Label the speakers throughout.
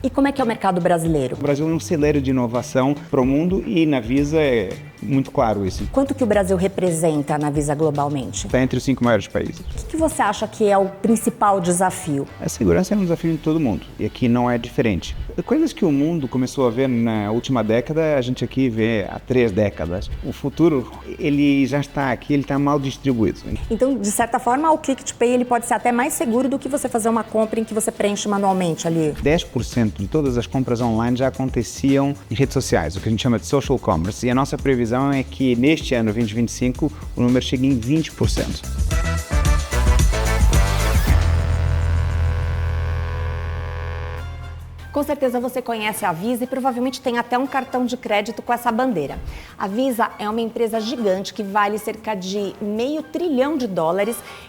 Speaker 1: E como é que é o mercado brasileiro?
Speaker 2: O Brasil é um celeiro de inovação para o mundo e na Visa é muito claro isso.
Speaker 1: Quanto que o Brasil representa na Visa globalmente?
Speaker 2: Está entre os 5 maiores países.
Speaker 1: O que você acha que é o principal desafio?
Speaker 2: A segurança é um desafio de todo mundo e aqui não é diferente. Coisas que o mundo começou a ver na última década, a gente aqui vê há 3 décadas. O futuro, ele já está aqui, ele está mal distribuído.
Speaker 1: Então, de certa forma, o Click to Pay ele pode ser até mais seguro do que você fazer uma compra em que você preenche manualmente ali.
Speaker 2: 10% de todas as compras online já aconteciam em redes sociais, o que a gente chama de social commerce. E a nossa previsão é que neste ano, 2025, o número chegue em 20%.
Speaker 1: Com certeza você conhece a Visa e provavelmente tem até um cartão de crédito com essa bandeira. A Visa é uma empresa gigante que vale cerca de $500 bilhão,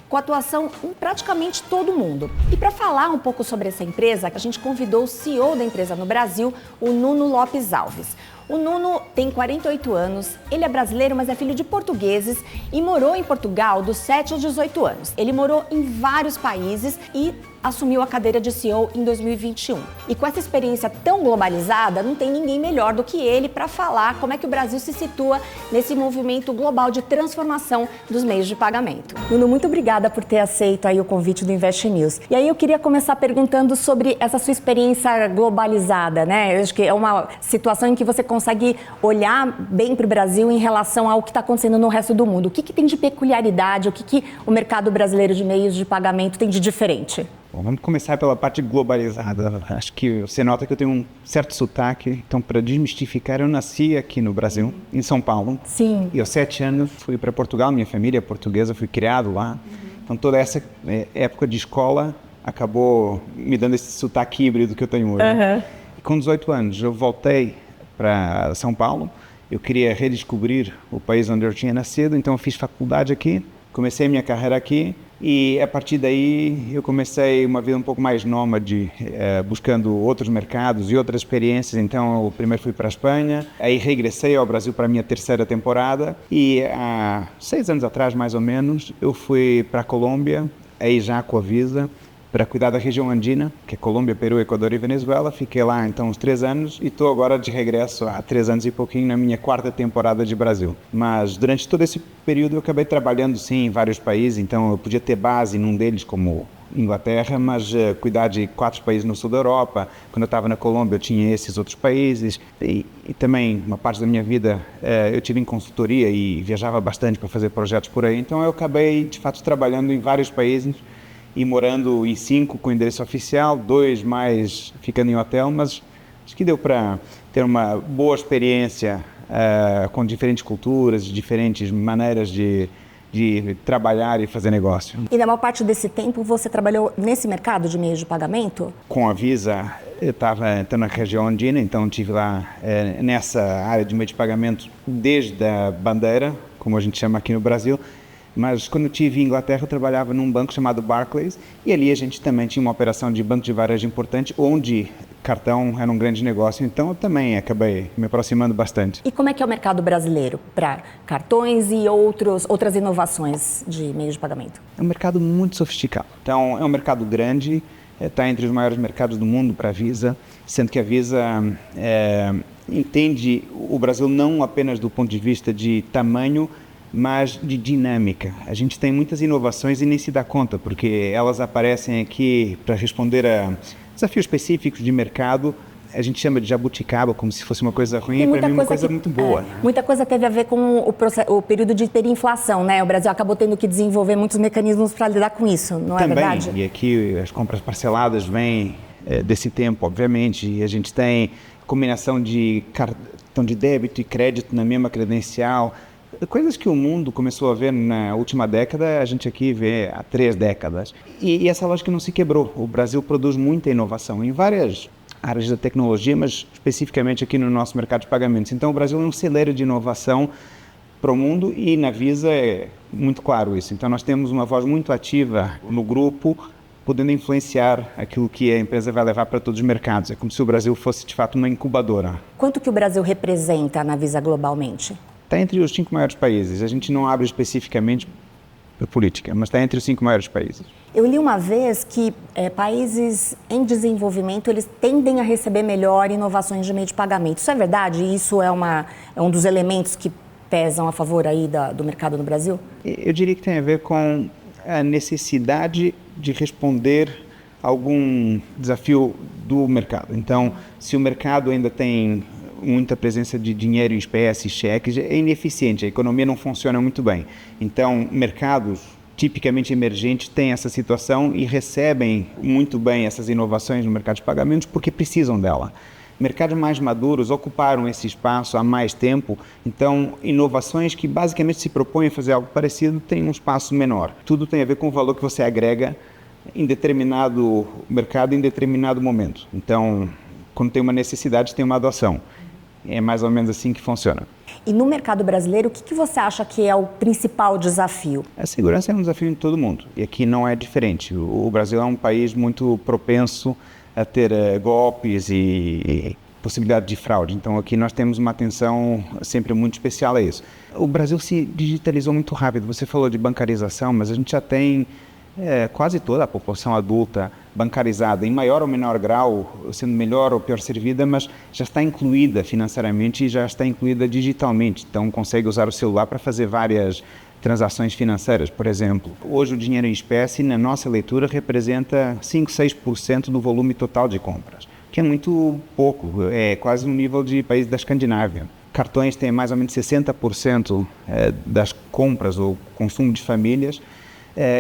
Speaker 1: com atuação em praticamente todo o mundo. E para falar um pouco sobre essa empresa, a gente convidou o CEO da empresa no Brasil, o Nuno Lopes Alves. O Nuno tem 48 anos, ele é brasileiro, mas é filho de portugueses e morou em Portugal dos 7 aos 18 anos. Ele morou em vários países e assumiu a cadeira de CEO em 2021. E com essa experiência tão globalizada, não tem ninguém melhor do que ele para falar como é que o Brasil se situa nesse movimento global de transformação dos meios de pagamento. Nuno, muito obrigada por ter aceito aí o convite do Invest News. E aí eu queria começar perguntando sobre essa sua experiência globalizada, né? Eu acho que é uma situação em que você consegue olhar bem para o Brasil em relação ao que está acontecendo no resto do mundo. O que tem de peculiaridade, o que o mercado brasileiro de meios de pagamento tem de diferente?
Speaker 2: Bom, vamos começar pela parte globalizada. Acho que você nota que eu tenho um certo sotaque. Então, para desmistificar, eu nasci aqui no Brasil, em São Paulo.
Speaker 1: Sim.
Speaker 2: E aos 7 anos fui para Portugal, minha família é portuguesa, fui criado lá. Então, toda essa época de escola acabou me dando esse sotaque híbrido que eu tenho hoje. E com 18 anos, eu voltei para São Paulo. Eu queria redescobrir o país onde eu tinha nascido, então eu fiz faculdade aqui, comecei minha carreira aqui. E a partir daí eu comecei uma vida um pouco mais nômade, buscando outros mercados e outras experiências. Então eu primeiro fui para a Espanha, aí regressei ao Brasil para a minha 3ª temporada e há 6 anos atrás, mais ou menos, eu fui para a Colômbia, aí já com a Visa, para cuidar da região andina, que é Colômbia, Peru, Equador e Venezuela. Fiquei lá então uns 3 anos e estou agora de regresso há 3 anos e pouquinho na minha 4ª temporada de Brasil. Mas durante todo esse período eu acabei trabalhando sim em vários países, então eu podia ter base num deles como Inglaterra, mas cuidar de 4 países no sul da Europa. Quando eu estava na Colômbia eu tinha esses outros países e também uma parte da minha vida eu tive em consultoria e viajava bastante para fazer projetos por aí. Então eu acabei de fato trabalhando em vários países e morando em 5 com endereço oficial, 2 mais ficando em hotel, mas acho que deu para ter uma boa experiência com diferentes culturas, diferentes maneiras de trabalhar e fazer negócio.
Speaker 1: E na maior parte desse tempo você trabalhou nesse mercado de meios de pagamento?
Speaker 2: Com a Visa, eu estava na região andina, então estive lá nessa área de meio de pagamento desde a bandeira, como a gente chama aqui no Brasil. Mas quando eu estive em Inglaterra, eu trabalhava num banco chamado Barclays e ali a gente também tinha uma operação de banco de varejo importante, onde cartão era um grande negócio. Então eu também acabei me aproximando bastante. E
Speaker 1: como é que é o mercado brasileiro para cartões e outras inovações de meios de pagamento?
Speaker 2: É um mercado muito sofisticado. Então é um mercado grande, está entre os maiores mercados do mundo para a Visa, sendo que a Visa entende o Brasil não apenas do ponto de vista de tamanho, mas de dinâmica. A gente tem muitas inovações e nem se dá conta, porque elas aparecem aqui para responder a desafios específicos de mercado. A gente chama de jabuticaba, como se fosse uma coisa ruim, para mim uma coisa muito boa.
Speaker 1: Muita coisa teve a ver com o período de hiperinflação, né? O Brasil acabou tendo que desenvolver muitos mecanismos para lidar com isso, não é verdade?
Speaker 2: Também, e aqui as compras parceladas vêm desse tempo, obviamente, e a gente tem combinação de cartão de débito e crédito na mesma credencial. Coisas que o mundo começou a ver na última década, a gente aqui vê há 3 décadas. E essa lógica não se quebrou. O Brasil produz muita inovação em várias áreas da tecnologia, mas especificamente aqui no nosso mercado de pagamentos. Então o Brasil é um celeiro de inovação para o mundo e na Visa é muito claro isso. Então nós temos uma voz muito ativa no grupo, podendo influenciar aquilo que a empresa vai levar para todos os mercados. É como se o Brasil fosse de fato uma incubadora.
Speaker 1: Quanto que o Brasil representa na Visa globalmente?
Speaker 2: Está entre os 5 maiores países. A gente não abre especificamente política, mas está entre os 5 maiores países.
Speaker 1: Eu li uma vez que países em desenvolvimento, eles tendem a receber melhor inovações de meio de pagamento. Isso é verdade? Isso é um dos elementos que pesam a favor aí do mercado no Brasil?
Speaker 2: Eu diria que tem a ver com a necessidade de responder a algum desafio do mercado. Então, se o mercado ainda tem muita presença de dinheiro em espécie, cheques, é ineficiente, a economia não funciona muito bem. Então, mercados tipicamente emergentes têm essa situação e recebem muito bem essas inovações no mercado de pagamentos porque precisam dela. Mercados mais maduros ocuparam esse espaço há mais tempo, então inovações que basicamente se propõem a fazer algo parecido têm um espaço menor. Tudo tem a ver com o valor que você agrega em determinado mercado, em determinado momento. Então, quando tem uma necessidade, tem uma adoção. É mais ou menos assim que funciona.
Speaker 1: E no mercado brasileiro, o que você acha que é o principal desafio?
Speaker 2: A segurança é um desafio em todo mundo, e aqui não é diferente. O Brasil é um país muito propenso a ter golpes e possibilidade de fraude. Então, aqui nós temos uma atenção sempre muito especial a isso. O Brasil se digitalizou muito rápido. Você falou de bancarização, mas a gente já tem quase toda a população adulta bancarizada, em maior ou menor grau, sendo melhor ou pior servida, mas já está incluída financeiramente e já está incluída digitalmente. Então, consegue usar o celular para fazer várias transações financeiras, por exemplo. Hoje, o dinheiro em espécie, na nossa leitura, representa 5, 6% do volume total de compras, que é muito pouco, é quase no nível de país da Escandinávia. Cartões têm mais ou menos 60% das compras ou consumo de famílias,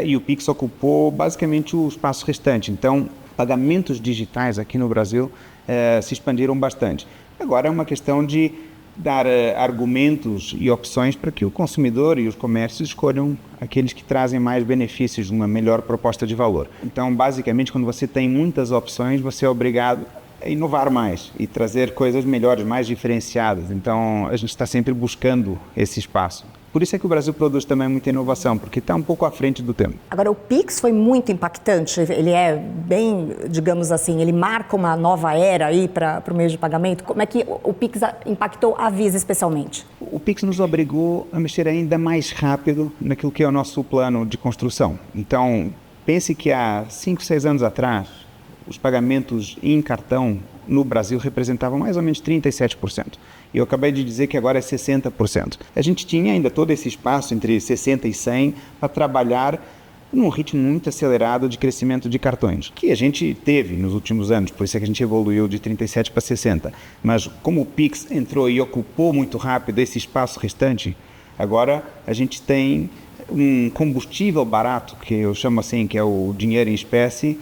Speaker 2: e o Pix ocupou basicamente o espaço restante. Então, pagamentos digitais aqui no Brasil se expandiram bastante. Agora é uma questão de dar argumentos e opções para que o consumidor e os comércios escolham aqueles que trazem mais benefícios, uma melhor proposta de valor. Então, basicamente, quando você tem muitas opções, você é obrigado a inovar mais e trazer coisas melhores, mais diferenciadas. Então, a gente está sempre buscando esse espaço. Por isso é que o Brasil produz também muita inovação, porque está um pouco à frente do tempo.
Speaker 1: Agora, o Pix foi muito impactante, ele é bem, digamos assim, ele marca uma nova era aí para o meio de pagamento. Como é que o Pix impactou a Visa especialmente?
Speaker 2: O Pix nos obrigou a mexer ainda mais rápido naquilo que é o nosso plano de construção. Então, pense que há 5, 6 anos atrás, os pagamentos em cartão no Brasil representavam mais ou menos 37%. E eu acabei de dizer que agora é 60%. A gente tinha ainda todo esse espaço entre 60 e 100 para trabalhar num ritmo muito acelerado de crescimento de cartões, que a gente teve nos últimos anos, por isso é que a gente evoluiu de 37 para 60. Mas como o Pix entrou e ocupou muito rápido esse espaço restante, agora a gente tem um combustível barato, que eu chamo assim, que é o dinheiro em espécie,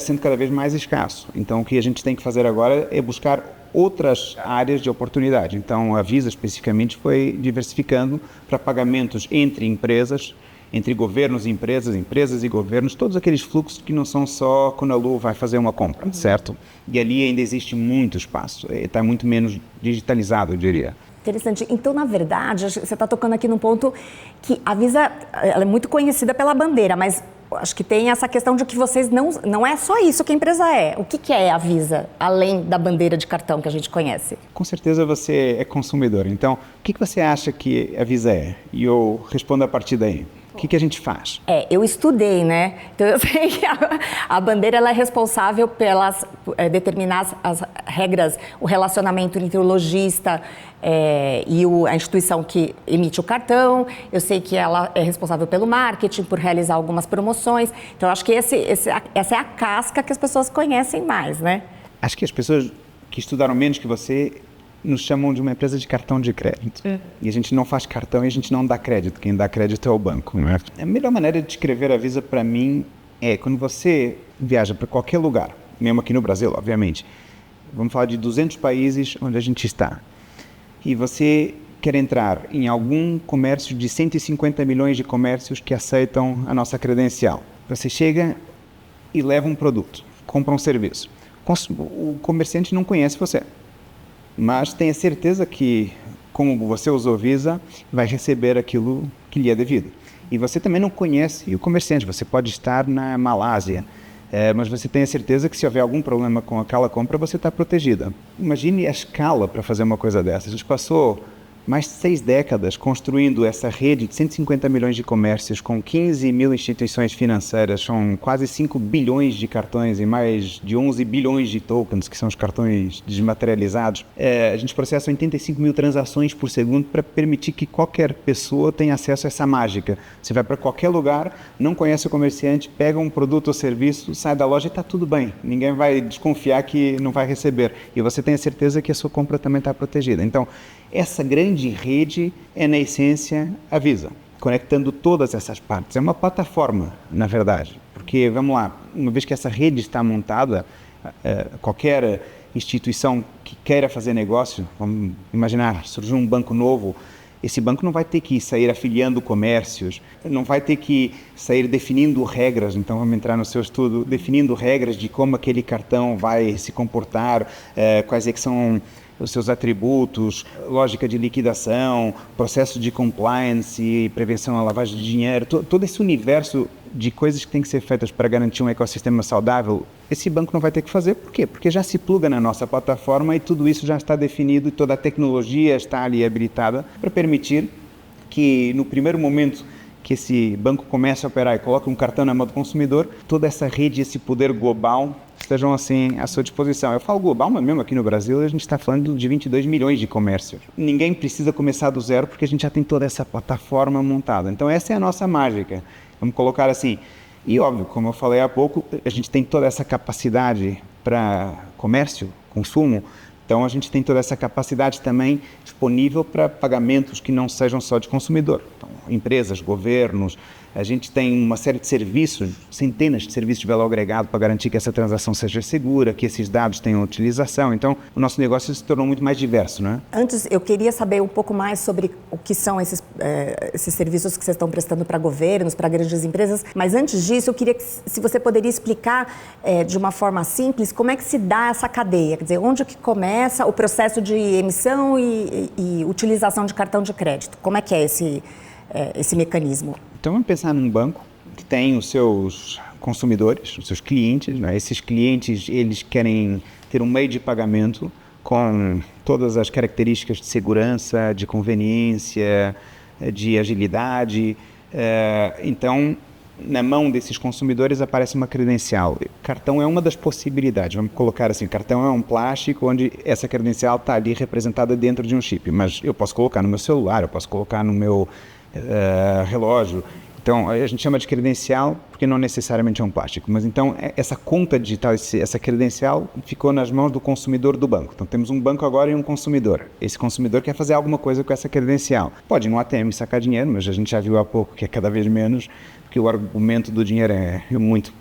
Speaker 2: sendo cada vez mais escasso. Então, o que a gente tem que fazer agora é buscar outras áreas de oportunidade. Então, a Visa, especificamente, foi diversificando para pagamentos entre empresas, entre governos e empresas, empresas e governos, todos aqueles fluxos que não são só quando a Lu vai fazer uma compra, certo? E ali ainda existe muito espaço, está muito menos digitalizado, eu diria.
Speaker 1: Interessante. Então, na verdade, você está tocando aqui num ponto que a Visa ela é muito conhecida pela bandeira, mas acho que tem essa questão de que vocês não é só isso que a empresa é. O que é a Visa, além da bandeira de cartão que a gente conhece?
Speaker 2: Com certeza você é consumidor. Então, o que você acha que a Visa é? E eu respondo a partir daí. O que a gente faz?
Speaker 1: Eu estudei, né? Então eu sei que a bandeira ela é responsável pelas determinar as regras, o relacionamento entre o lojista e a instituição que emite o cartão. Eu sei que ela é responsável pelo marketing, por realizar algumas promoções. Então eu acho que essa é a casca que as pessoas conhecem mais, né?
Speaker 2: Acho que as pessoas que estudaram menos que você nos chamam de uma empresa de cartão de crédito. E a gente não faz cartão e a gente não dá crédito. Quem dá crédito é o banco, não é? A melhor maneira de descrever a Visa para mim é quando você viaja para qualquer lugar, mesmo aqui no Brasil, obviamente. Vamos falar de 200 países onde a gente está. E você quer entrar em algum comércio de 150 milhões de comércios que aceitam a nossa credencial. Você chega e leva um produto, compra um serviço. O comerciante não conhece você. Mas tenha certeza que, como você usou Visa, vai receber aquilo que lhe é devido. E você também não conhece o comerciante, você pode estar na Malásia, mas você tenha certeza que se houver algum problema com aquela compra, você está protegida. Imagine a escala para fazer uma coisa dessa. A gente passou mais de 6 décadas construindo essa rede de 150 milhões de comércios com 15 mil instituições financeiras, são quase 5 bilhões de cartões e mais de 11 bilhões de tokens, que são os cartões desmaterializados. A gente processa 85 mil transações por segundo para permitir que qualquer pessoa tenha acesso a essa mágica. Você vai para qualquer lugar, não conhece o comerciante, pega um produto ou serviço, sai da loja e está tudo bem. Ninguém vai desconfiar que não vai receber. E você tem a certeza que a sua compra também está protegida. Então, essa grande rede é, na essência, a Visa, conectando todas essas partes. É uma plataforma, na verdade, porque, vamos lá, uma vez que essa rede está montada, qualquer instituição que queira fazer negócio, vamos imaginar, surgiu um banco novo, esse banco não vai ter que sair afiliando comércios, não vai ter que sair definindo regras, então vamos entrar no seu estudo, definindo regras de como aquele cartão vai se comportar, quais é que são os seus atributos, lógica de liquidação, processo de compliance, prevenção à lavagem de dinheiro, todo esse universo de coisas que têm que ser feitas para garantir um ecossistema saudável, esse banco não vai ter que fazer. Por quê? Porque já se pluga na nossa plataforma e tudo isso já está definido e toda a tecnologia está ali habilitada para permitir que no primeiro momento que esse banco comece a operar e coloque um cartão na mão do consumidor, toda essa rede, esse poder global estejam assim à sua disposição. Eu falo global, mas mesmo aqui no Brasil a gente está falando de 22 milhões de comércios. Ninguém precisa começar do zero porque a gente já tem toda essa plataforma montada. Então essa é a nossa mágica. Vamos colocar assim. E óbvio, como eu falei há pouco, a gente tem toda essa capacidade para comércio, consumo. Então a gente tem toda essa capacidade também disponível para pagamentos que não sejam só de consumidor. Então, empresas, governos, a gente tem uma série de serviços, centenas de serviços de valor agregado para garantir que essa transação seja segura, que esses dados tenham utilização. Então, o nosso negócio se tornou muito mais diverso, né?
Speaker 1: Antes, eu queria saber um pouco mais sobre o que são esses serviços que vocês estão prestando para governos, para grandes empresas. Mas antes disso, eu queria que, se você poderia explicar de uma forma simples, como é que se dá essa cadeia? Quer dizer, onde que começa o processo de emissão e utilização de cartão de crédito? Como é que é esse mecanismo?
Speaker 2: Então, vamos pensar num banco que tem os seus consumidores, os seus clientes, né? Esses clientes, eles querem ter um meio de pagamento com todas as características de segurança, de conveniência, de agilidade. Então, na mão desses consumidores aparece uma credencial. Cartão é uma das possibilidades. Vamos colocar assim, cartão é um plástico onde essa credencial está ali representada dentro de um chip. Mas eu posso colocar no meu celular, eu posso colocar no meu relógio. Então, a gente chama de credencial porque não necessariamente é um plástico. Mas então, essa conta digital, essa credencial ficou nas mãos do consumidor do banco. Então, temos um banco agora e um consumidor. Esse consumidor quer fazer alguma coisa com essa credencial. Pode ir no ATM sacar dinheiro, mas a gente já viu há pouco que é cada vez menos, porque o argumento do dinheiro é muito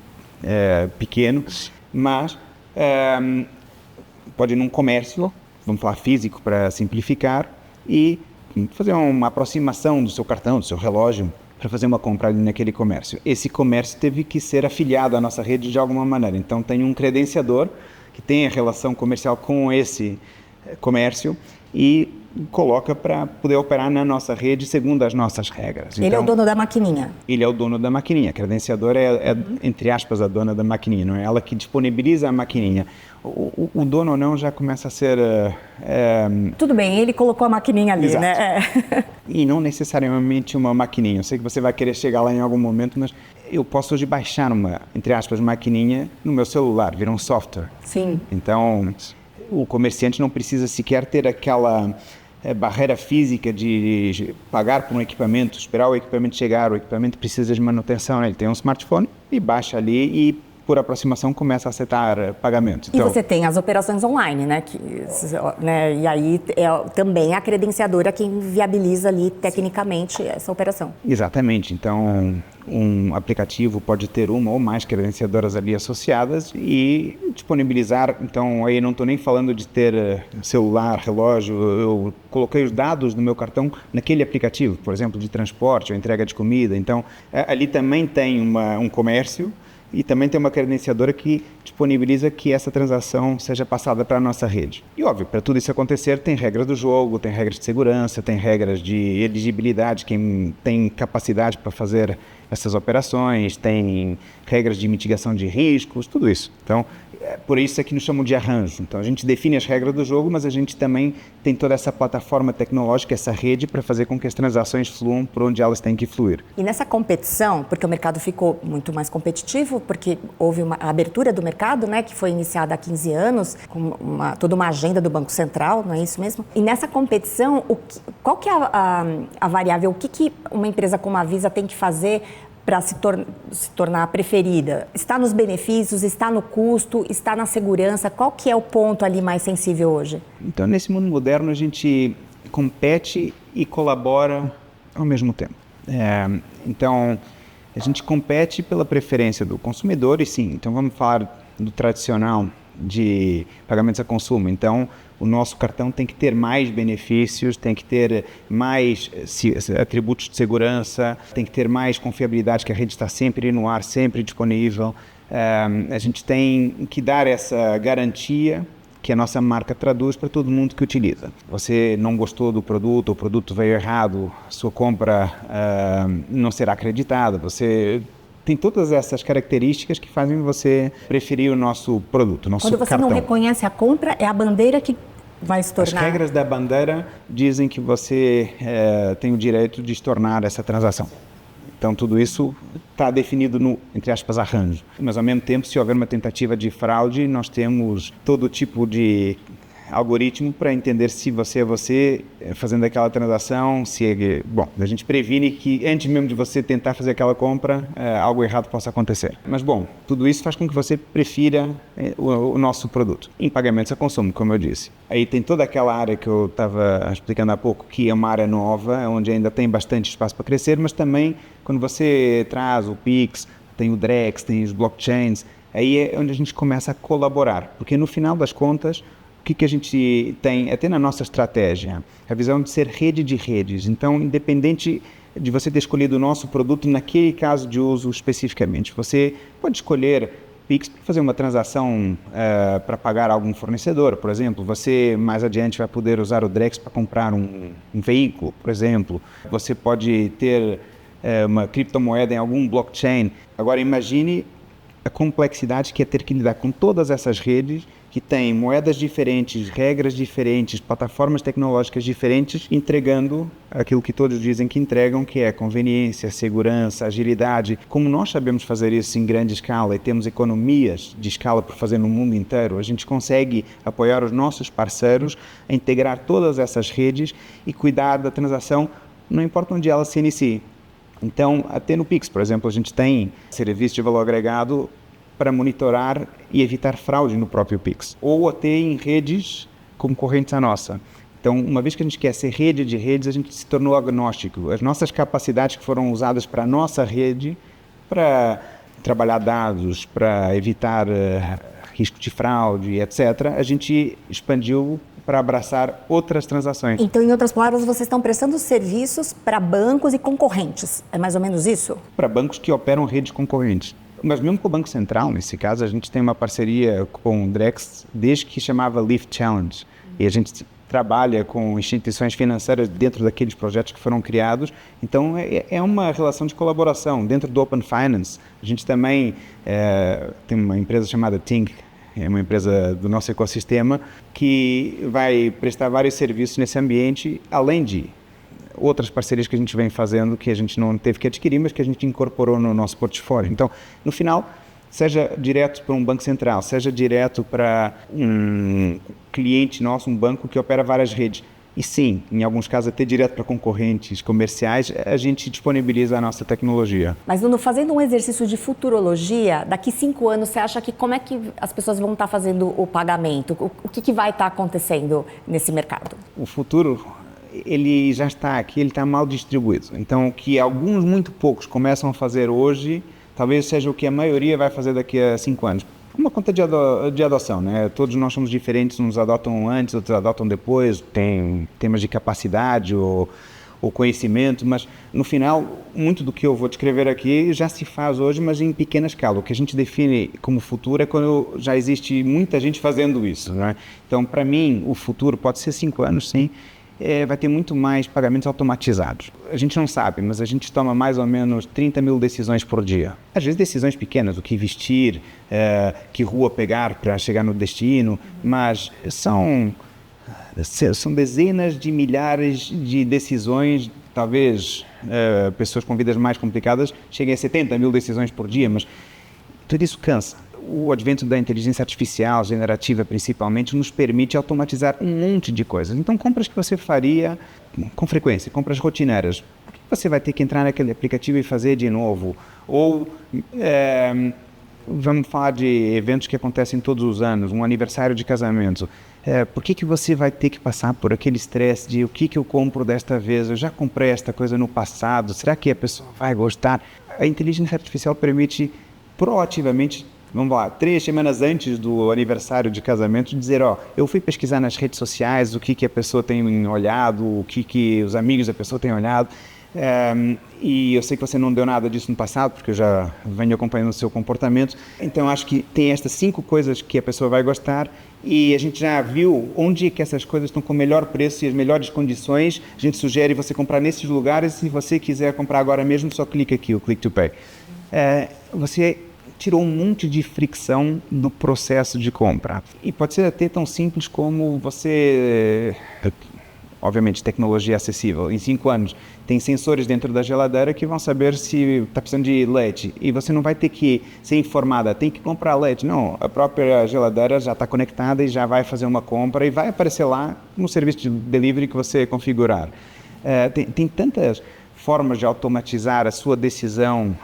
Speaker 2: pequeno. Mas pode ir num comércio, vamos falar físico para simplificar, e fazer uma aproximação do seu cartão, do seu relógio, para fazer uma compra ali naquele comércio. Esse comércio teve que ser afiliado à nossa rede de alguma maneira. Então, tem um credenciador que tem a relação comercial com esse comércio e coloca para poder operar na nossa rede segundo as nossas regras.
Speaker 1: Ele é o dono da maquininha?
Speaker 2: Ele é o dono da maquininha. A credenciadora é entre aspas, a dona da maquininha. Não é ela que disponibiliza a maquininha. O dono ou não já começa a ser...
Speaker 1: Tudo bem, ele colocou a maquininha ali,
Speaker 2: exato,
Speaker 1: né?
Speaker 2: E não necessariamente uma maquininha. Eu sei que você vai querer chegar lá em algum momento, mas eu posso hoje baixar uma, entre aspas, maquininha no meu celular, virar um software.
Speaker 1: Sim.
Speaker 2: Então, o comerciante não precisa sequer ter aquela barreira física de pagar por um equipamento, esperar o equipamento chegar, o equipamento precisa de manutenção, né? Ele tem um smartphone e baixa ali e por aproximação começa a aceitar pagamentos.
Speaker 1: Então, e você tem as operações online, né? E aí também a credenciadora quem viabiliza ali tecnicamente essa operação.
Speaker 2: Exatamente. Então, um aplicativo pode ter uma ou mais credenciadoras ali associadas e disponibilizar. Então, aí não estou nem falando de ter celular, relógio. Eu coloquei os dados do meu cartão naquele aplicativo, por exemplo, de transporte ou entrega de comida. Então, ali também tem um comércio. E também tem uma credenciadora que disponibiliza que essa transação seja passada para a nossa rede. E óbvio, para tudo isso acontecer, tem regras do jogo, tem regras de segurança, tem regras de elegibilidade, quem tem capacidade para fazer essas operações, tem regras de mitigação de riscos, tudo isso. Então, por isso é que nos chamam de arranjo. Então a gente define as regras do jogo, mas a gente também tem toda essa plataforma tecnológica, essa rede para fazer com que as transações fluam por onde elas têm que fluir.
Speaker 1: E nessa competição, porque o mercado ficou muito mais competitivo, porque houve a abertura do mercado, né, que foi iniciada há 15 anos, com toda uma agenda do Banco Central, não é isso mesmo? E nessa competição, qual que é a variável? O que uma empresa como a Visa tem que fazer para se tornar preferida? Está nos benefícios, está no custo, está na segurança? Qual que é o ponto ali mais sensível hoje?
Speaker 2: Então, nesse mundo moderno, a gente compete e colabora ao mesmo tempo. Então, a gente compete pela preferência do consumidor e sim, então vamos falar do tradicional de pagamentos a consumo. Então, o nosso cartão tem que ter mais benefícios, tem que ter mais atributos de segurança, tem que ter mais confiabilidade, que a rede está sempre no ar, sempre disponível. A gente tem que dar essa garantia que a nossa marca traduz para todo mundo que utiliza. Você não gostou do produto, o produto veio errado, sua compra não será acreditada, você tem todas essas características que fazem você preferir o nosso produto, nosso cartão.
Speaker 1: Quando você não reconhece a compra, é a bandeira que vai se tornar...
Speaker 2: As regras da bandeira dizem que você tem o direito de estornar essa transação. Então, tudo isso está definido no, entre aspas, arranjo. Mas, ao mesmo tempo, se houver uma tentativa de fraude, nós temos todo tipo de algoritmo para entender se você fazendo aquela transação, bom, a gente previne que antes mesmo de você tentar fazer aquela compra, algo errado possa acontecer. Mas, bom, tudo isso faz com que você prefira o nosso produto. Em pagamentos a consumo, como eu disse. Aí tem toda aquela área que eu estava explicando há pouco, que é uma área nova, onde ainda tem bastante espaço para crescer, mas também quando você traz o Pix, tem o Drex, tem os blockchains, aí é onde a gente começa a colaborar, porque no final das contas, o que a gente tem, até na nossa estratégia, a visão de ser rede de redes. Então, independente de você ter escolhido o nosso produto naquele caso de uso especificamente, você pode escolher Pix para fazer uma transação para pagar algum fornecedor, por exemplo. Você, mais adiante, vai poder usar o Drex para comprar um veículo, por exemplo. Você pode ter uma criptomoeda em algum blockchain. Agora, imagine a complexidade que é ter que lidar com todas essas redes que têm moedas diferentes, regras diferentes, plataformas tecnológicas diferentes, entregando aquilo que todos dizem que entregam, que é conveniência, segurança, agilidade. Como nós sabemos fazer isso em grande escala e temos economias de escala por fazer no mundo inteiro, a gente consegue apoiar os nossos parceiros a integrar todas essas redes e cuidar da transação, não importa onde ela se inicie. Então, até no Pix, por exemplo, a gente tem serviço de valor agregado para monitorar e evitar fraude no próprio Pix, ou até em redes concorrentes à nossa. Então, uma vez que a gente quer ser rede de redes, a gente se tornou agnóstico. As nossas capacidades que foram usadas para a nossa rede, para trabalhar dados, para evitar risco de fraude, etc., a gente expandiu para abraçar outras transações.
Speaker 1: Então, em outras palavras, vocês estão prestando serviços para bancos e concorrentes. É mais ou menos isso?
Speaker 2: Para bancos que operam redes concorrentes. Mas mesmo com o Banco Central, nesse caso, a gente tem uma parceria com o Drex desde que chamava Lift Challenge. E a gente trabalha com instituições financeiras dentro daqueles projetos que foram criados. Então, é uma relação de colaboração. Dentro do Open Finance, a gente também tem uma empresa chamada Tink, é uma empresa do nosso ecossistema, que vai prestar vários serviços nesse ambiente, além de outras parcerias que a gente vem fazendo, que a gente não teve que adquirir, mas que a gente incorporou no nosso portfólio. Então, no final, seja direto para um banco central, seja direto para um cliente nosso, um banco que opera várias redes, e sim, em alguns casos até direto para concorrentes comerciais, a gente disponibiliza a nossa tecnologia.
Speaker 1: Mas, Nuno, fazendo um exercício de futurologia, daqui 5 anos, você acha que como é que as pessoas vão estar fazendo o pagamento? O que vai estar acontecendo nesse mercado?
Speaker 2: O futuro, ele já está aqui, ele está mal distribuído. Então, o que alguns, muito poucos, começam a fazer hoje, talvez seja o que a maioria vai fazer daqui a 5 anos. Uma conta de adoção, né? Todos nós somos diferentes, uns adotam antes, outros adotam depois, tem temas de capacidade ou conhecimento, mas no final, muito do que eu vou descrever aqui já se faz hoje, mas em pequena escala. O que a gente define como futuro é quando já existe muita gente fazendo isso, né? Então, para mim, o futuro pode ser 5 anos, sim. vai ter muito mais pagamentos automatizados. A gente não sabe, mas a gente toma mais ou menos 30 mil decisões por dia. Às vezes decisões pequenas, o que vestir, que rua pegar para chegar no destino, mas são dezenas de milhares de decisões. Talvez pessoas com vidas mais complicadas cheguem a 70 mil decisões por dia, mas tudo isso cansa. O advento da inteligência artificial, generativa principalmente, nos permite automatizar um monte de coisas. Então, compras que você faria com frequência, compras rotineiras, por que você vai ter que entrar naquele aplicativo e fazer de novo? Ou, vamos falar de eventos que acontecem todos os anos, um aniversário de casamento. Por que você vai ter que passar por aquele estresse de o que eu compro desta vez? Eu já comprei esta coisa no passado, será que a pessoa vai gostar? A inteligência artificial permite proativamente, vamos lá, 3 semanas antes do aniversário de casamento, dizer, eu fui pesquisar nas redes sociais o que a pessoa tem olhado, o que os amigos da pessoa têm olhado, e eu sei que você não deu nada disso no passado, porque eu já venho acompanhando o seu comportamento, então acho que tem estas 5 coisas que a pessoa vai gostar, e a gente já viu onde que essas coisas estão com o melhor preço e as melhores condições. A gente sugere você comprar nesses lugares. Se você quiser comprar agora mesmo, só clica aqui, o Click to Pay. Você tirou um monte de fricção no processo de compra. E pode ser até tão simples como você... Obviamente, tecnologia acessível. Em 5 anos, tem sensores dentro da geladeira que vão saber se está precisando de leite. E você não vai ter que ser informada, tem que comprar leite. Não, a própria geladeira já está conectada e já vai fazer uma compra e vai aparecer lá no serviço de delivery que você configurar. Tem tantas formas de automatizar a sua decisão,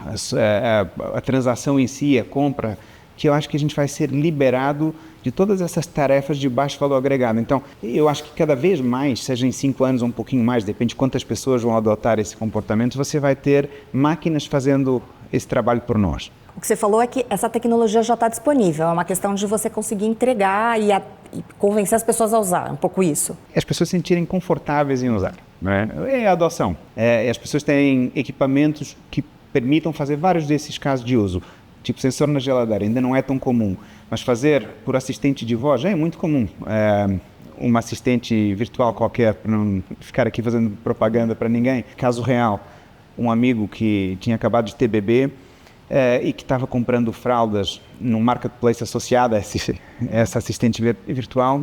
Speaker 2: a transação em si, a compra, que eu acho que a gente vai ser liberado de todas essas tarefas de baixo valor agregado. Então, eu acho que cada vez mais, seja em 5 anos ou um pouquinho mais, depende de quantas pessoas vão adotar esse comportamento, você vai ter máquinas fazendo esse trabalho por nós.
Speaker 1: O que você falou é que essa tecnologia já está disponível, é uma questão de você conseguir entregar e convencer as pessoas a usar, é um pouco isso.
Speaker 2: As pessoas se sentirem confortáveis em usar, né? É a adoção. As pessoas têm equipamentos que permitam fazer vários desses casos de uso. Tipo sensor na geladeira, ainda não é tão comum, mas fazer por assistente de voz já é muito comum. Uma assistente virtual qualquer, para não ficar aqui fazendo propaganda para ninguém. Caso real, um amigo que tinha acabado de ter bebê e que estava comprando fraldas num marketplace associado a essa assistente virtual.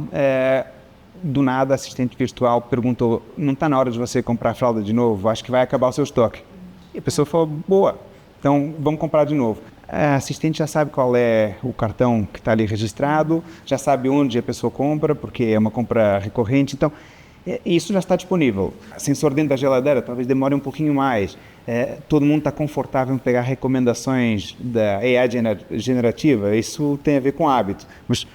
Speaker 2: Do nada, a assistente virtual perguntou, não está na hora de você comprar fralda de novo? Acho que vai acabar o seu estoque. E a pessoa falou, boa, então vamos comprar de novo. A assistente já sabe qual é o cartão que está ali registrado, já sabe onde a pessoa compra, porque é uma compra recorrente. Então, isso já está disponível. Sensor dentro da geladeira talvez demore um pouquinho mais. Todo mundo está confortável em pegar recomendações da AI generativa. Isso tem a ver com hábito. Mas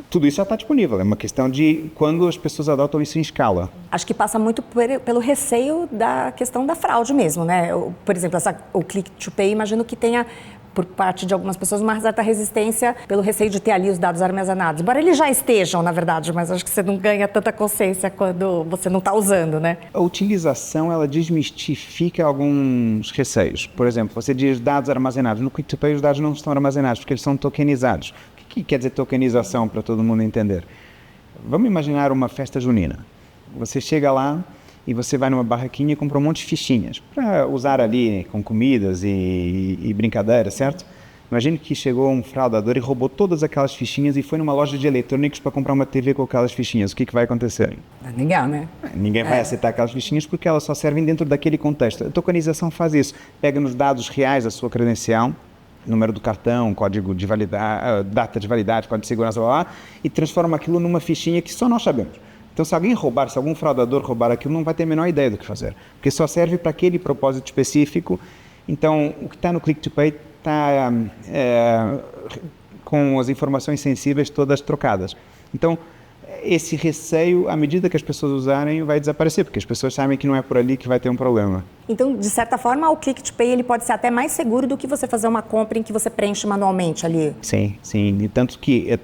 Speaker 2: tudo isso já está disponível. É uma questão de quando as pessoas adotam isso em escala.
Speaker 1: Acho que passa muito pelo receio da questão da fraude mesmo, né? Por exemplo, o Click to Pay, imagino que tenha, por parte de algumas pessoas, uma certa resistência pelo receio de ter ali os dados armazenados. Embora eles já estejam, na verdade, mas acho que você não ganha tanta consciência quando você não está usando, né?
Speaker 2: A utilização, ela desmistifica alguns receios. Por exemplo, você diz dados armazenados. No Click to Pay, os dados não estão armazenados, porque eles são tokenizados. O que quer dizer tokenização, para todo mundo entender? Vamos imaginar uma festa junina. Você chega lá e você vai numa barraquinha e compra um monte de fichinhas para usar ali com comidas e brincadeiras, certo? Imagine que chegou um fraudador e roubou todas aquelas fichinhas e foi numa loja de eletrônicos para comprar uma TV com aquelas fichinhas. O que vai acontecer?
Speaker 1: Legal, né?
Speaker 2: Ninguém vai aceitar aquelas fichinhas porque elas só servem dentro daquele contexto. A tokenização faz isso. Pega nos dados reais da sua credencial, número do cartão, código de validade, data de validade, código de segurança, blá, blá, e transforma aquilo numa fichinha que só nós sabemos. Então, se alguém roubar, se algum fraudador roubar aquilo, não vai ter a menor ideia do que fazer, porque só serve para aquele propósito específico. Então, o que está no Click to Pay está com as informações sensíveis todas trocadas. Então, esse receio, à medida que as pessoas usarem, vai desaparecer, porque as pessoas sabem que não é por ali que vai ter um problema.
Speaker 1: Então, de certa forma, o Click to Pay ele pode ser até mais seguro do que você fazer uma compra em que você preenche manualmente ali.
Speaker 2: Sim, sim. E tanto que a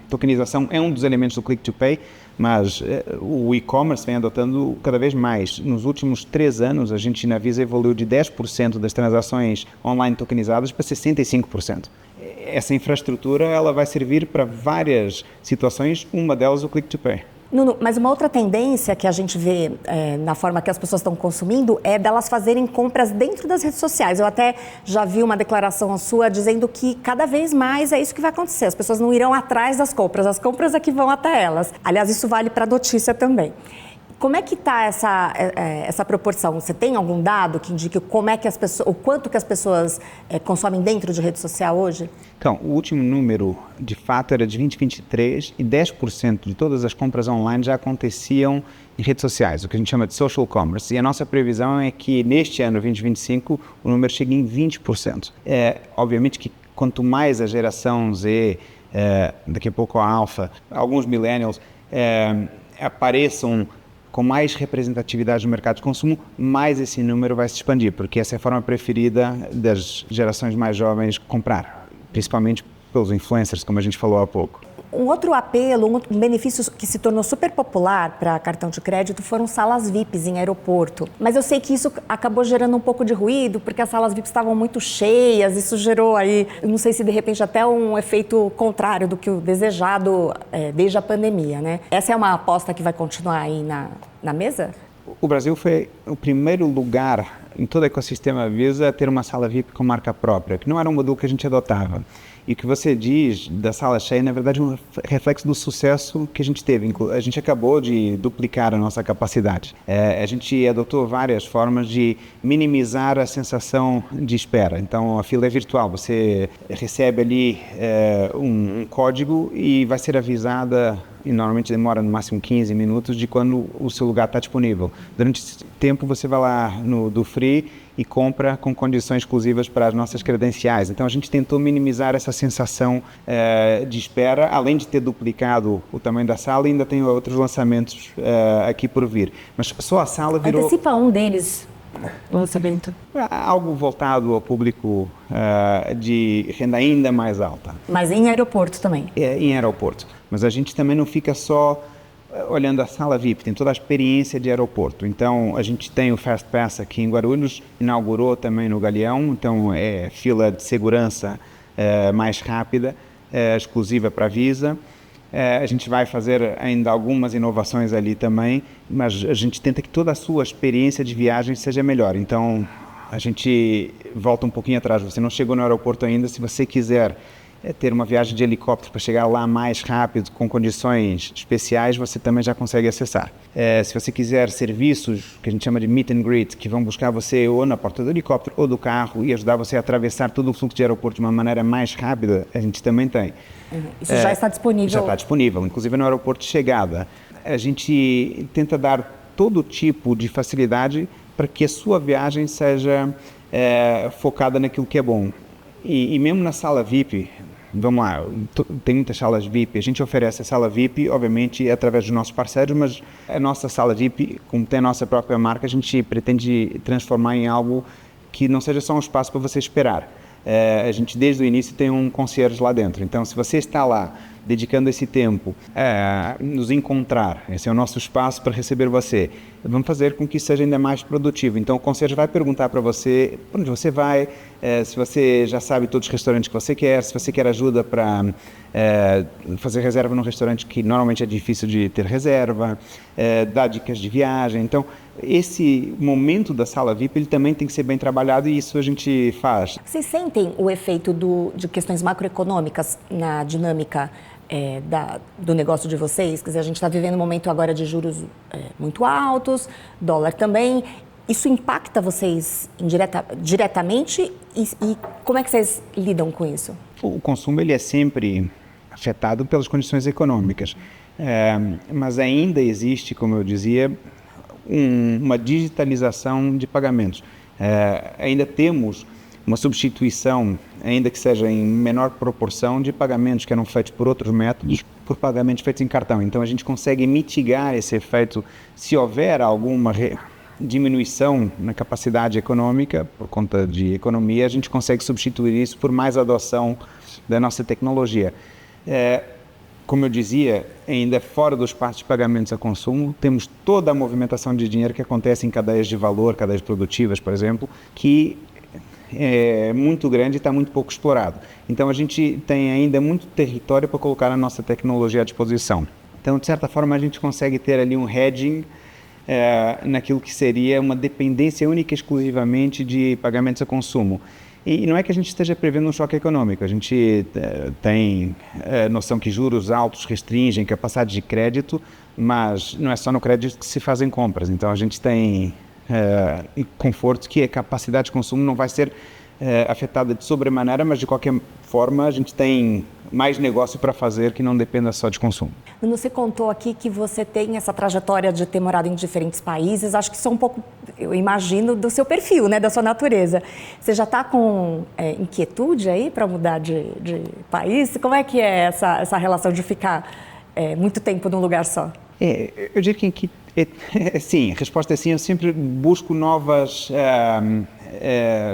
Speaker 2: tokenização é um dos elementos do Click to Pay, mas o e-commerce vem adotando cada vez mais. Nos últimos 3 anos, a gente na Visa evoluiu de 10% das transações online tokenizadas para 65%. Essa infraestrutura ela vai servir para várias situações, uma delas o Click to Pay.
Speaker 1: Nuno, mas uma outra tendência que a gente vê na forma que as pessoas estão consumindo é delas fazerem compras dentro das redes sociais. Eu até já vi uma declaração sua dizendo que cada vez mais é isso que vai acontecer. As pessoas não irão atrás das compras, as compras é que vão até elas. Aliás, isso vale para a notícia também. Como é que está essa proporção? Você tem algum dado que indique como é que o quanto que as pessoas consomem dentro de rede social hoje?
Speaker 2: Então, o último número, de fato, era de 2023 e 10% de todas as compras online já aconteciam em redes sociais, o que a gente chama de social commerce. E a nossa previsão é que neste ano, 2025, o número chegue em 20%. Obviamente que quanto mais a geração Z, daqui a pouco a Alpha, alguns millennials, apareçam com mais representatividade no mercado de consumo, mais esse número vai se expandir, porque essa é a forma preferida das gerações mais jovens comprar, principalmente pelos influencers, como a gente falou há pouco.
Speaker 1: Um outro apelo, um benefício que se tornou super popular para cartão de crédito foram salas VIPs em aeroporto. Mas eu sei que isso acabou gerando um pouco de ruído, porque as salas VIPs estavam muito cheias, isso gerou aí, não sei se de repente até um efeito contrário do que o desejado desde a pandemia, né? Essa é uma aposta que vai continuar aí na mesa?
Speaker 2: O Brasil foi o primeiro lugar em todo o ecossistema Visa a ter uma sala VIP com marca própria, que não era um modelo que a gente adotava. E o que você diz da sala cheia, na verdade, é um reflexo do sucesso que a gente teve. A gente acabou de duplicar a nossa capacidade. A gente adotou várias formas de minimizar a sensação de espera. Então, a fila é virtual. Você recebe ali um código e vai ser avisada, e normalmente demora no máximo 15 minutos, de quando o seu lugar está disponível. Durante esse tempo, você vai lá no do Free e compra com condições exclusivas para as nossas credenciais. Então, a gente tentou minimizar essa sensação de espera, além de ter duplicado o tamanho da sala, ainda tem outros lançamentos aqui por vir. Mas só a sala virou...
Speaker 1: Antecipa um deles, o lançamento.
Speaker 2: Algo voltado ao público de renda ainda mais alta.
Speaker 1: Mas em aeroporto também?
Speaker 2: Em aeroporto. Mas a gente também não fica só olhando a sala VIP, tem toda a experiência de aeroporto. Então, a gente tem o Fast Pass aqui em Guarulhos, inaugurou também no Galeão, então é fila de segurança mais rápida, exclusiva para a Visa. A gente vai fazer ainda algumas inovações ali também, mas a gente tenta que toda a sua experiência de viagem seja melhor. Então, a gente volta um pouquinho atrás. Você não chegou no aeroporto ainda, se você quiser ter uma viagem de helicóptero para chegar lá mais rápido, com condições especiais, você também já consegue acessar. Se você quiser serviços, que a gente chama de meet and greet, que vão buscar você ou na porta do helicóptero ou do carro e ajudar você a atravessar todo o fluxo de aeroporto de uma maneira mais rápida, a gente também tem.
Speaker 1: Isso já está disponível?
Speaker 2: Já está disponível, inclusive no aeroporto de chegada. A gente tenta dar todo tipo de facilidade para que a sua viagem seja focada naquilo que é bom. E mesmo na sala VIP, vamos lá, tem muitas salas VIP, a gente oferece a sala VIP, obviamente, através dos nossos parceiros, mas a nossa sala VIP, como tem a nossa própria marca, a gente pretende transformar em algo que não seja só um espaço para você esperar. A gente, desde o início, tem um concierge lá dentro. Então, se você está lá, dedicando esse tempo a nos encontrar, esse é o nosso espaço para receber você, vamos fazer com que seja ainda mais produtivo. Então, o concierge vai perguntar para você para onde você vai, se você já sabe todos os restaurantes que você quer, se você quer ajuda para fazer reserva num restaurante que normalmente é difícil de ter reserva, dar dicas de viagem. Então, esse momento da sala VIP, ele também tem que ser bem trabalhado e isso a gente faz.
Speaker 1: Vocês sentem o efeito de questões macroeconômicas na dinâmica do negócio de vocês? Quer dizer, a gente está vivendo um momento agora de juros muito altos, dólar também. Isso impacta vocês diretamente e como é que vocês lidam com isso?
Speaker 2: O consumo ele é sempre afetado pelas condições econômicas, mas ainda existe, como eu dizia, uma digitalização de pagamentos. Ainda temos uma substituição, ainda que seja em menor proporção, de pagamentos que eram feitos por outros métodos, por pagamentos feitos em cartão. Então, a gente consegue mitigar esse efeito se houver alguma diminuição na capacidade econômica, por conta de economia, a gente consegue substituir isso por mais adoção da nossa tecnologia. Como eu dizia, ainda fora do espaço de pagamentos a consumo, temos toda a movimentação de dinheiro que acontece em cadeias de valor, cadeias produtivas, por exemplo, que é muito grande e está muito pouco explorado. Então, a gente tem ainda muito território para colocar a nossa tecnologia à disposição. Então, de certa forma, a gente consegue ter ali um hedging naquilo que seria uma dependência única e exclusivamente de pagamentos a consumo. E não é que a gente esteja prevendo um choque econômico, a gente tem noção que juros altos restringem capacidade de crédito, mas não é só no crédito que se fazem compras. Então a gente tem conforto que a capacidade de consumo não vai ser afetada de sobremaneira, mas de qualquer forma a gente tem mais negócio para fazer que não dependa só de consumo.
Speaker 1: Você contou aqui que você tem essa trajetória de ter morado em diferentes países. Acho que isso é um pouco, eu imagino, do seu perfil, né, da sua natureza. Você já está com inquietude aí para mudar de país? Como é que é essa relação de ficar muito tempo num lugar só?
Speaker 2: Eu diria que sim, a resposta é sim. Eu sempre busco novas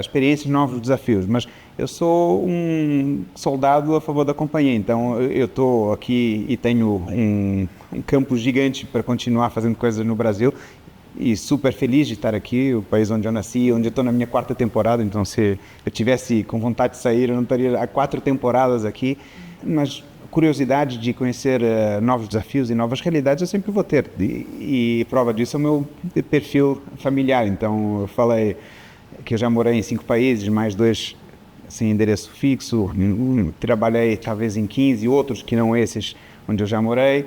Speaker 2: experiências, novos desafios, mas eu sou um soldado a favor da companhia, então eu estou aqui e tenho um campo gigante para continuar fazendo coisas no Brasil e super feliz de estar aqui, o país onde eu nasci, onde eu estou na minha 4ª temporada, então se eu tivesse com vontade de sair, eu não estaria há 4 temporadas aqui, mas curiosidade de conhecer novos desafios e novas realidades eu sempre vou ter, e prova disso é o meu perfil familiar. Então eu falei que eu já morei em 5 países, mais 2 sem endereço fixo, trabalhei talvez em 15, outros que não esses onde eu já morei,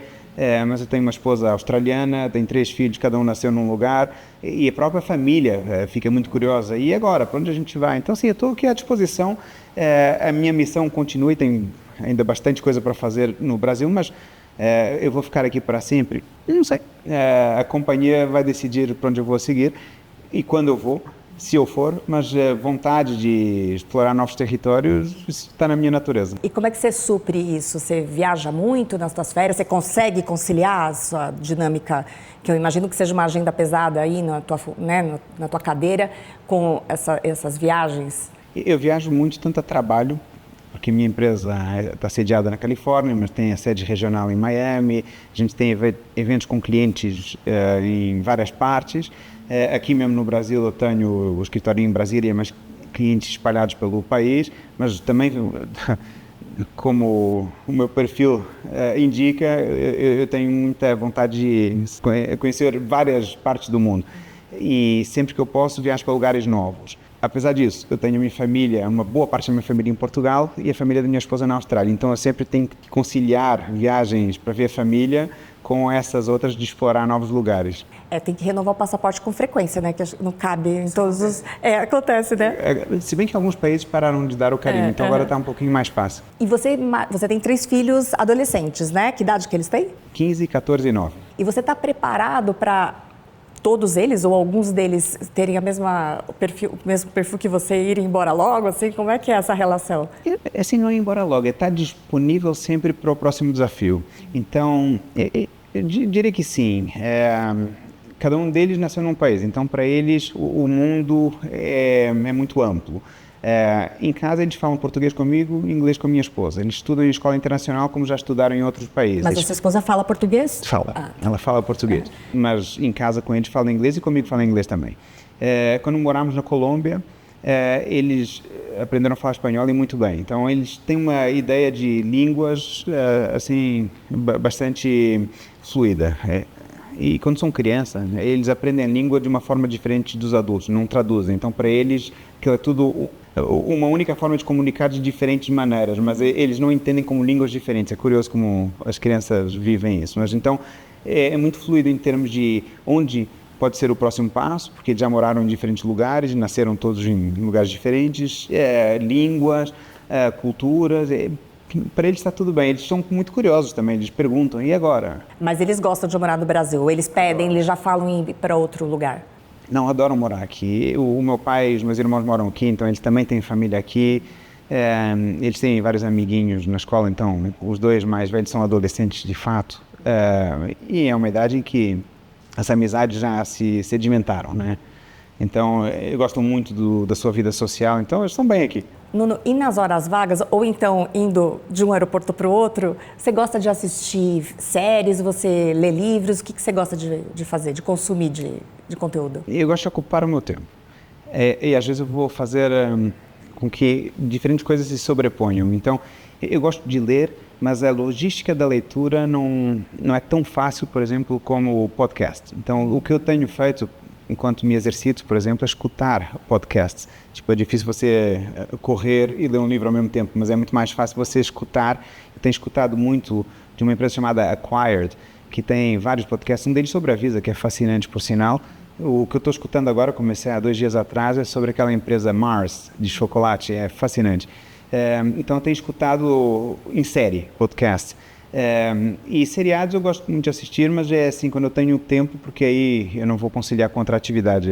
Speaker 2: mas eu tenho uma esposa australiana, tenho 3 filhos, cada um nasceu num lugar, e a própria família fica muito curiosa. E agora, para onde a gente vai? Então, sim, eu estou aqui à disposição, a minha missão continua e tem ainda bastante coisa para fazer no Brasil, mas eu vou ficar aqui para sempre? Não sei. A companhia vai decidir para onde eu vou seguir e quando eu vou, se eu for, mas vontade de explorar novos territórios está na minha natureza.
Speaker 1: E como é que você supre isso? Você viaja muito nas suas férias? Você consegue conciliar a sua dinâmica, que eu imagino que seja uma agenda pesada aí na tua cadeira, com essas viagens?
Speaker 2: Eu viajo muito, tanto a trabalho, porque minha empresa está sediada na Califórnia, mas tem a sede regional em Miami, a gente tem eventos com clientes em várias partes. Aqui mesmo no Brasil eu tenho o escritório em Brasília, mas clientes espalhados pelo país, mas também, como o meu perfil indica, eu tenho muita vontade de conhecer várias partes do mundo e sempre que eu posso viajo para lugares novos. Apesar disso, eu tenho a minha família, uma boa parte da minha família em Portugal e a família da minha esposa na Austrália. Então eu sempre tenho que conciliar viagens para ver a família com essas outras de explorar novos lugares.
Speaker 1: Tem que renovar o passaporte com frequência, né? Que não cabe em todos os... acontece, né?
Speaker 2: Se bem que alguns países pararam de dar o carinho, então agora está um pouquinho mais fácil.
Speaker 1: E você tem 3 filhos adolescentes, né? Que idade que eles têm?
Speaker 2: 15, 14 e 9.
Speaker 1: E você está preparado para todos eles ou alguns deles terem o mesmo perfil que você e irem embora logo? Assim, como é que é essa relação?
Speaker 2: Assim, não é ir embora logo, é estar disponível sempre para o próximo desafio. Então, eu diria que sim. Cada um deles nasceu num país, então para eles o mundo é muito amplo. Em casa eles falam português comigo e inglês com a minha esposa. Eles estudam em escola internacional como já estudaram em outros países.
Speaker 1: Mas a sua esposa fala português?
Speaker 2: Fala, ela fala português. Mas em casa com eles fala inglês e comigo fala inglês também. Quando moramos na Colômbia, eles aprenderam a falar espanhol e muito bem. Então eles têm uma ideia de línguas assim bastante fluida. E quando são crianças, eles aprendem a língua de uma forma diferente dos adultos, não traduzem. Então, para eles, aquilo é tudo uma única forma de comunicar de diferentes maneiras, mas eles não entendem como línguas diferentes. É curioso como as crianças vivem isso. Mas então, é muito fluido em termos de onde pode ser o próximo passo, porque eles já moraram em diferentes lugares, nasceram todos em lugares diferentes, línguas, culturas... Para eles está tudo bem, eles são muito curiosos também, eles perguntam, e agora?
Speaker 1: Mas eles gostam de morar no Brasil, eles pedem, eles já falam em ir para outro lugar?
Speaker 2: Não, adoram morar aqui. O meu pai e os meus irmãos moram aqui, então eles também têm família aqui. Eles têm vários amiguinhos na escola, então os 2 mais velhos são adolescentes de fato. E é uma idade em que as amizades já se sedimentaram, né? Então, gostam muito da sua vida social, então eles estão bem aqui.
Speaker 1: Nuno, e nas horas vagas, ou então indo de um aeroporto para o outro, você gosta de assistir séries, você lê livros? O que você gosta de fazer, de consumir de conteúdo?
Speaker 2: Eu gosto de ocupar o meu tempo. E às vezes eu vou fazer com que diferentes coisas se sobreponham. Então, Eu gosto de ler, mas a logística da leitura não é tão fácil, por exemplo, como o podcast. Então, o que eu tenho feito enquanto me exercito, por exemplo, é escutar podcasts. Tipo, é difícil você correr e ler um livro ao mesmo tempo, mas é muito mais fácil você escutar. Eu tenho escutado muito de uma empresa chamada Acquired, que tem vários podcasts, um deles sobre a Visa, que é fascinante, por sinal. O que eu estou escutando agora, comecei há 2 dias atrás, é sobre aquela empresa Mars, de chocolate, é fascinante. Então, eu tenho escutado em série podcast. E seriados eu gosto muito de assistir, mas é assim, quando eu tenho tempo, porque aí eu não vou conciliar com outra atividade.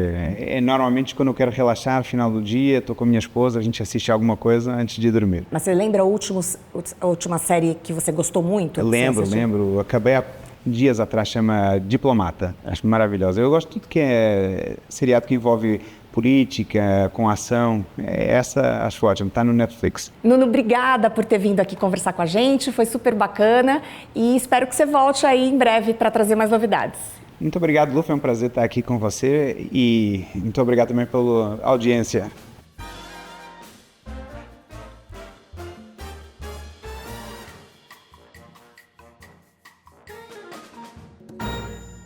Speaker 2: Normalmente quando eu quero relaxar, no final do dia, estou com a minha esposa, a gente assiste alguma coisa antes de dormir.
Speaker 1: Mas você lembra a última série que você gostou muito?
Speaker 2: Lembro. Acabei há dias atrás, chama Diplomata. Acho maravilhosa. Eu gosto de tudo que é seriado que envolve política, com ação. Essa acho ótimo, está no Netflix.
Speaker 1: Nuno, obrigada por ter vindo aqui conversar com a gente, foi super bacana e espero que você volte aí em breve para trazer mais novidades.
Speaker 2: Muito obrigado, Lu, foi um prazer estar aqui com você e muito obrigado também pela audiência.